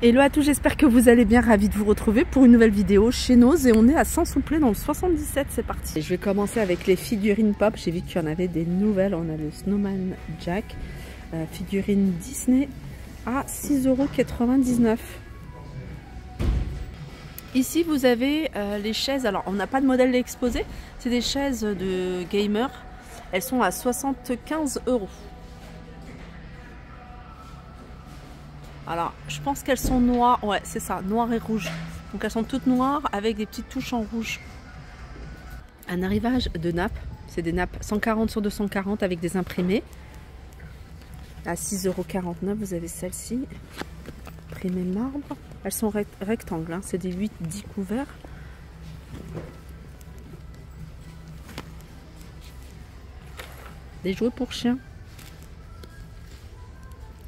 Hello à tous, j'espère que vous allez bien, ravi de vous retrouver pour une nouvelle vidéo chez Nose et on est à Saint-Souplé dans le 77, c'est parti. Je vais commencer avec les figurines pop, j'ai vu qu'il y en avait des nouvelles, on a le Snowman Jack, figurine Disney à 6,99 €. Ici vous avez les chaises, alors on n'a pas de modèle exposé, c'est des chaises de gamer, elles sont à 75 €. Alors, je pense qu'elles sont noires. Ouais, c'est ça, noires et rouges. Donc, elles sont toutes noires avec des petites touches en rouge. Un arrivage de nappes. C'est des nappes 140 sur 240 avec des imprimés. À 6,49 €, vous avez celle-ci. Imprimée marbre. Elles sont rectangles. Hein. C'est des 8-10 couverts. Des jouets pour chiens.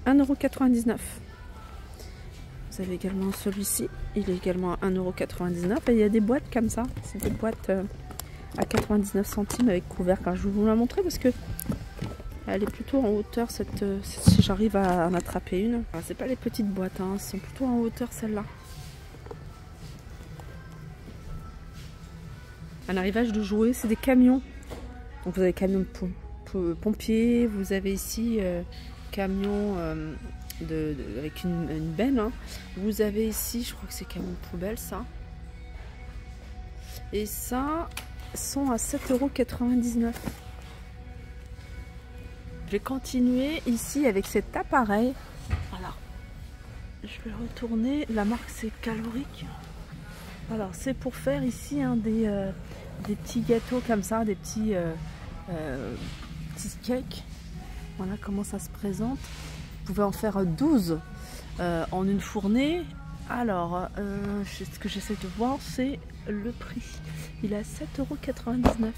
1,99 €. Vous avez également celui-ci, il est également à 1,99 € et il y a des boîtes comme ça, c'est des boîtes à 99 centimes avec couvercle. Je vais vous la montrer parce que elle est plutôt en hauteur, si j'arrive à en attraper une. C'est pas les petites boîtes, hein, elles sont plutôt en hauteur celles-là. Un arrivage de jouets, c'est des camions. Donc vous avez camions de pompiers, vous avez ici camions avec une benne. Hein. Vous avez ici, je crois que c'est camion de poubelle ça. Et ça sont à 7,99 €. Je vais continuer ici avec cet appareil. Alors, je vais retourner. La marque c'est Calorique. Alors c'est pour faire ici hein, des petits gâteaux comme ça, des petits cakes. Voilà comment ça se présente. Vous pouvez en faire 12 en une fournée. Alors, ce que j'essaie de voir, c'est le prix. Il est à 7,99 €.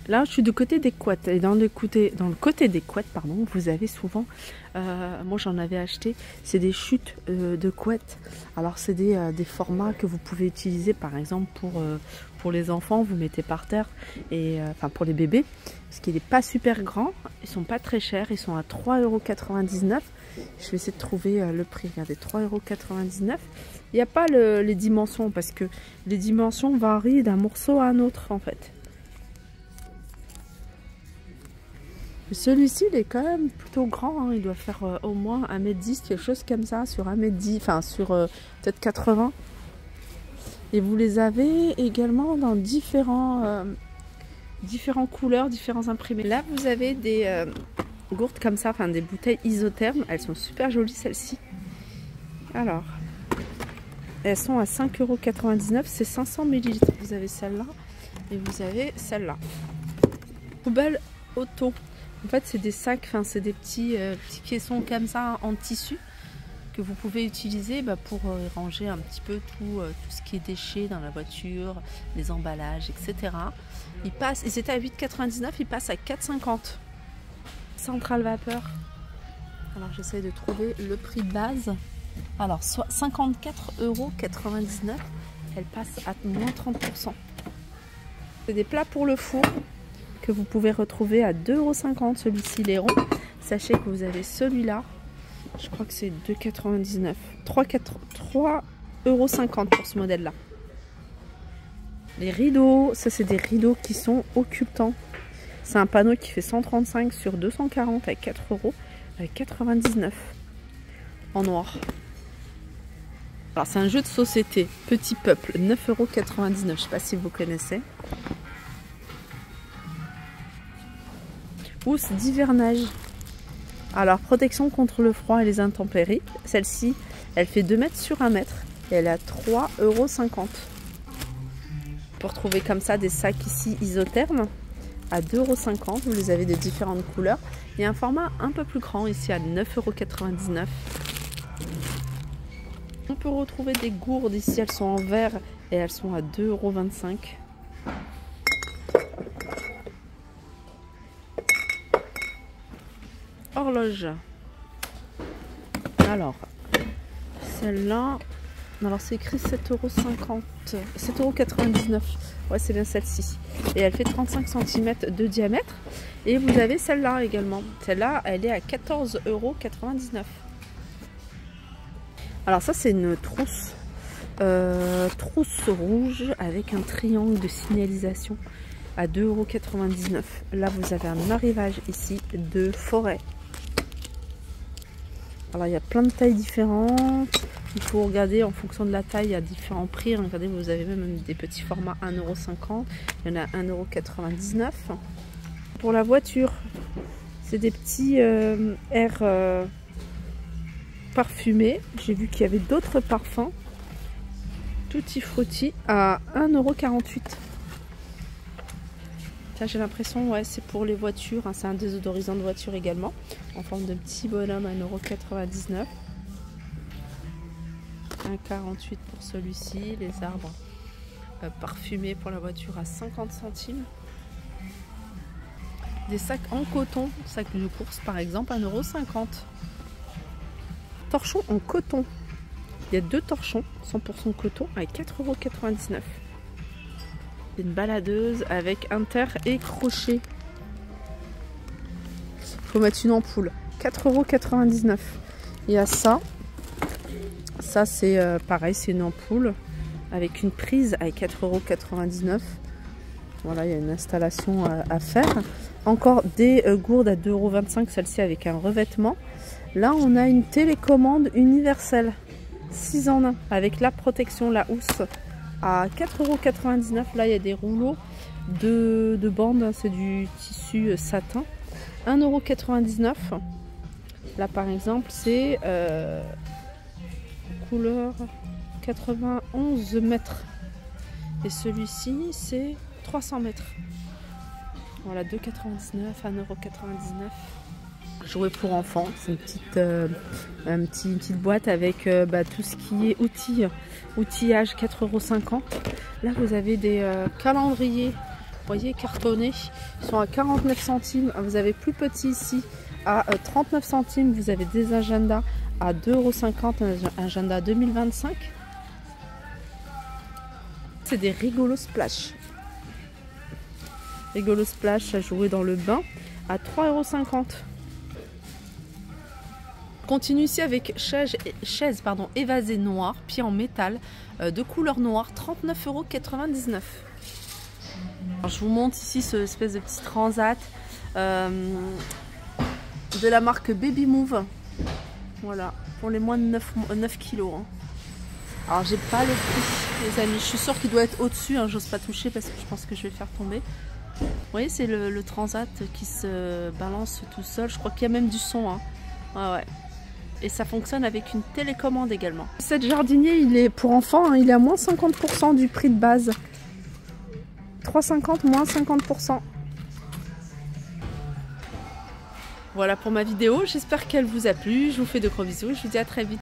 Là, je suis du côté des couettes. Et dans le côté des couettes, pardon, vous avez souvent, moi j'en avais acheté, c'est des chutes de couettes. Alors, c'est des formats que vous pouvez utiliser, par exemple, pour les enfants, vous mettez par terre, et enfin pour les bébés, parce qu'il n'est pas super grand, ils sont pas très chers, ils sont à 3,99 €. Je vais essayer de trouver le prix. Regardez, 3,99 €. Il n'y a pas les dimensions, parce que les dimensions varient d'un morceau à un autre, en fait. Celui-ci, il est quand même plutôt grand, hein. Il doit faire au moins 1,10 m, quelque chose comme ça, sur 1,10 m, enfin sur peut-être 80. Et vous les avez également dans différentes couleurs, différents imprimés. Là, vous avez des gourdes comme ça, enfin des bouteilles isothermes. Elles sont super jolies, celles-ci. Alors, elles sont à 5,99 €, c'est 500 ml. Vous avez celle-là et vous avez celle-là. Poubelle auto. En fait, c'est des sacs, enfin, c'est des petits caissons comme ça en tissu que vous pouvez utiliser pour ranger un petit peu tout ce qui est déchets dans la voiture, les emballages, etc. Ils étaient à 8,99 €, ils passent à 4,50 €. Centrale vapeur. Alors, j'essaie de trouver le prix de base. Alors, soit 54,99 €, elle passe à moins 30%. C'est des plats pour le four que vous pouvez retrouver à 2,50 €. Celui-ci, il est rond. Sachez que vous avez celui-là. Je crois que c'est 2,99 €. 3,50 € pour ce modèle-là. Les rideaux, ça c'est des rideaux qui sont occultants. C'est un panneau qui fait 135 sur 240 avec 4,99 € en noir. Alors c'est un jeu de société, Petit Peuple, 9,99 €. Je ne sais pas si vous connaissez. Housse d'hivernage. Alors, protection contre le froid et les intempéries. Celle-ci, elle fait 2 mètres sur 1 mètre et elle est à 3,50 €. Pour trouver comme ça des sacs ici isothermes à 2,50 €. Vous les avez de différentes couleurs. Il y a un format un peu plus grand ici à 9,99 €. On peut retrouver des gourdes ici, elles sont en verre et elles sont à 2,25 €. Horloge. Alors, celle-là, alors c'est écrit 7,99 €. Ouais, c'est bien celle-ci. Et elle fait 35 cm de diamètre. Et vous avez celle-là également. Celle-là, elle est à 14,99 €. Alors ça, c'est une trousse. Trousse rouge avec un triangle de signalisation à 2,99 €. Là, vous avez un arrivage ici de forêt. Alors, il y a plein de tailles différentes. Il faut regarder en fonction de la taille, il y a différents prix. Regardez, vous avez même des petits formats 1,50 €. Il y en a 1,99 €. Pour la voiture, c'est des petits airs parfumés. J'ai vu qu'il y avait d'autres parfums. Tutti Frutti à 1,48 €. J'ai l'impression, ouais, c'est pour les voitures, hein, c'est un désodorisant de voiture également, en forme de petit bonhomme à 1,99 €. 1,48 € pour celui-ci. Les arbres parfumés pour la voiture à 50 centimes. Des sacs en coton, sacs de course par exemple, 1,50 €. Torchons en coton. Il y a 2 torchons 100% coton à 4,99 €. Une baladeuse avec inter et crochet. Il faut mettre une ampoule. 4,99 €. Il y a ça. Ça c'est pareil, c'est une ampoule avec une prise à 4,99 €. Voilà, il y a une installation à faire. Encore des gourdes à 2,25 €, celle-ci avec un revêtement. Là, on a une télécommande universelle 6 en 1 avec la protection, la housse à 4,99 €. Là, il y a des rouleaux de bandes, c'est du tissu satin. 1,99 €. Là, par exemple, c'est couleur 91 mètres. Et celui-ci, c'est 300 mètres. Voilà, 2,99 €, 1,99 €. Jouets pour enfants, c'est une petite boîte avec tout ce qui est outillage, 4,50 €. Là, vous avez des calendriers, vous voyez, cartonnés. Ils sont à 49 centimes. Vous avez plus petit ici à 39 centimes. Vous avez des agendas à 2,50 €, un agenda 2025. C'est des rigolos splash. Rigolo splash à jouer dans le bain à 3,50 €. Continue ici avec chaise évasée noire, pied en métal, de couleur noire, 39,99 €. Alors, je vous montre ici ce espèce de petit transat de la marque Baby Move. Voilà, pour les moins de 9 kg. Hein. Alors, j'ai pas le prix, les amis. Je suis sûre qu'il doit être au-dessus. Hein. J'ose pas toucher parce que je pense que je vais le faire tomber. Vous voyez, c'est le transat qui se balance tout seul. Je crois qu'il y a même du son. Hein. Ouais. Et ça fonctionne avec une télécommande également. Cet jardinier, il est pour enfants, hein, il est à moins 50% du prix de base. 3,50 moins 50%. Voilà pour ma vidéo. J'espère qu'elle vous a plu. Je vous fais de gros bisous. Je vous dis à très vite.